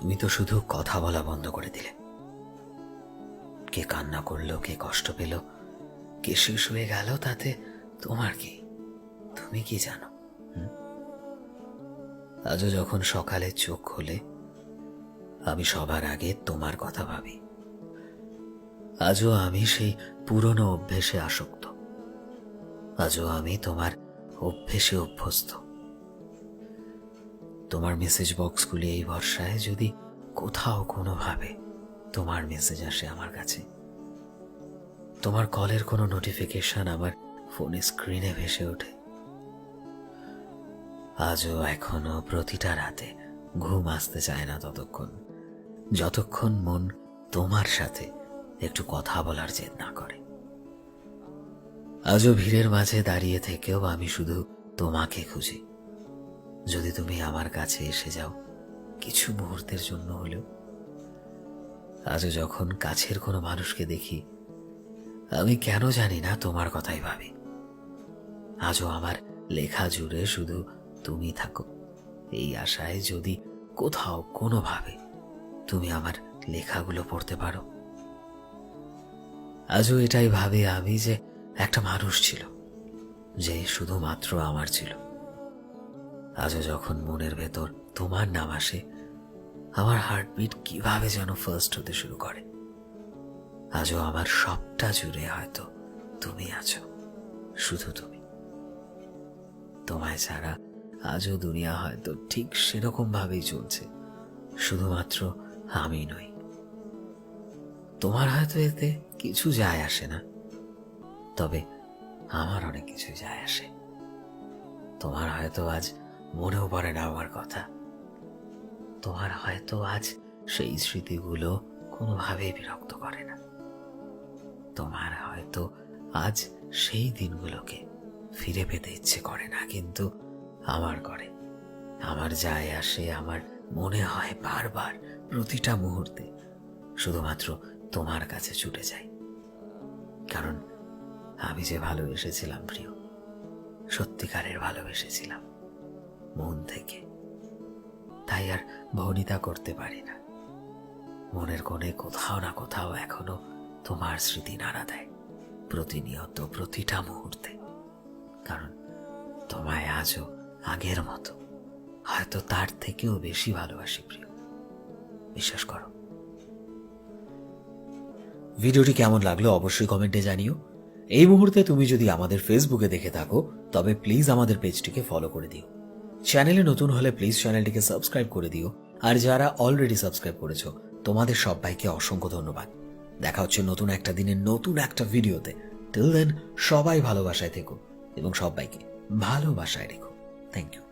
তুমি তো শুধু কথা বলা বন্ধ করে দিলে। কে কান্না করলো, কে কষ্ট পেল, কে শেষ হয়ে গেল, তাতে তোমার কি? তুমি কি জানো? আজও যখন সকালে চোখ খোলে, আমি সবার আগে তোমার কথা ভাবি। আজও আমি সেই পুরনো অভ্যেসে আসক্ত। আজও আমি তোমার অভ্যেসে অভ্যস্ত। তোমার মেসেজ বক্সগুলি এই ভরসায় যদি কোথাও কোনোভাবে তোমার মেসেজ আসে আমার কাছে, তোমার কলের কোনো নোটিফিকেশন আমার ফোনের স্ক্রিনে ভেসে ওঠে। আজও এখনো প্রতিটা রাতে ঘুম আসতে চায় না যতক্ষণ মন তোমার সাথে একটু কথা বলার জেদ না করে। আজও ভিড়ের মাঝে দাঁড়িয়ে থেকেও আমি শুধু তোমাকে খুঁজি। যদি তুমি আমার কাছে এসে যাও কিছু মুহূর্তের জন্য হলেও। আজও যখন কাছের কোনো মানুষকে দেখি, আমি কেন জানি না তোমার কথাই ভাবি। আজও আমার লেখা জুড়ে শুধু তুমি থাকো, এই আশায় যদি কোথাও কোনোভাবে তুমি আমার লেখাগুলো পড়তে পারো। আজও এটাই ভাবি আমি যে একটা মানুষ ছিল, যে শুধুমাত্র আমার ছিল। আজও যখন মনের ভেতর তোমার নাম আসে, আমার হার্টবিট কিভাবে যেন ফার্স্ট হতে শুরু করে। আজও আমার সবটা জুড়ে হয়তো তুমি আছো, শুধু তুমি। তোমায় ছাড়া আজও দুনিয়া হয়তো ঠিক সেরকম ভাবেই চলছে, শুধুমাত্র আমি নই। তোমার হয়তো এতে কিছু যায় আসে না, তবে আমার অনেক কিছু যায় আসে। তোমার হয়তো আজ মনেও পড়ে না আমার কথা। তোমার হয়তো আজ সেই স্মৃতিগুলো কোনোভাবেই বিরক্ত করে না। তোমার হয়তো আজ সেই দিনগুলোকে ফিরে পেতে ইচ্ছে করে না, কিন্তু আমার করে। আমার যায় আসে, আমার মনে হয় বারবার প্রতিটা মুহূর্তে শুধুমাত্র তোমার কাছে ছুটে যাই। কারণ আমি যে ভালোবেসেছিলাম প্রিয়, সত্যিকারের ভালোবেসেছিলাম মন থেকে, তাই আর ভনিতা করতে পারি না। মনের কোণে কোথাও না কোথাও এখনো তোমার স্মৃতি নাড়া দেয়, প্রতিনিয়ত প্রতিটা মুহূর্তে। কারণ তোমায় আজও আগের মতো, হয়তো তার থেকেও বেশি ভালোবাসি প্রিয়, বিশ্বাস করো। ভিডিওটি কেমন লাগলো অবশ্যই কমেন্টে জানিও। এই মুহূর্তে তুমি যদি আমাদের ফেসবুকে দেখে থাকো তবে প্লিজ আমাদের পেজটিকে ফলো করে দিও। চ্যানেলে নতুন হলে প্লিজ চ্যানেলটিকে সাবস্ক্রাইব করে দিও। আর যারা অলরেডি সাবস্ক্রাইব করেছো তোমাদের সবাইকে অসংখ্য ধন্যবাদ। দেখা হচ্ছে নতুন একটা দিনের নতুন একটা ভিডিওতে। টিল দেন সবাই ভালোবাসায় থেকো এবং সবাইকে ভালোবাসায় রেখো। Thank you.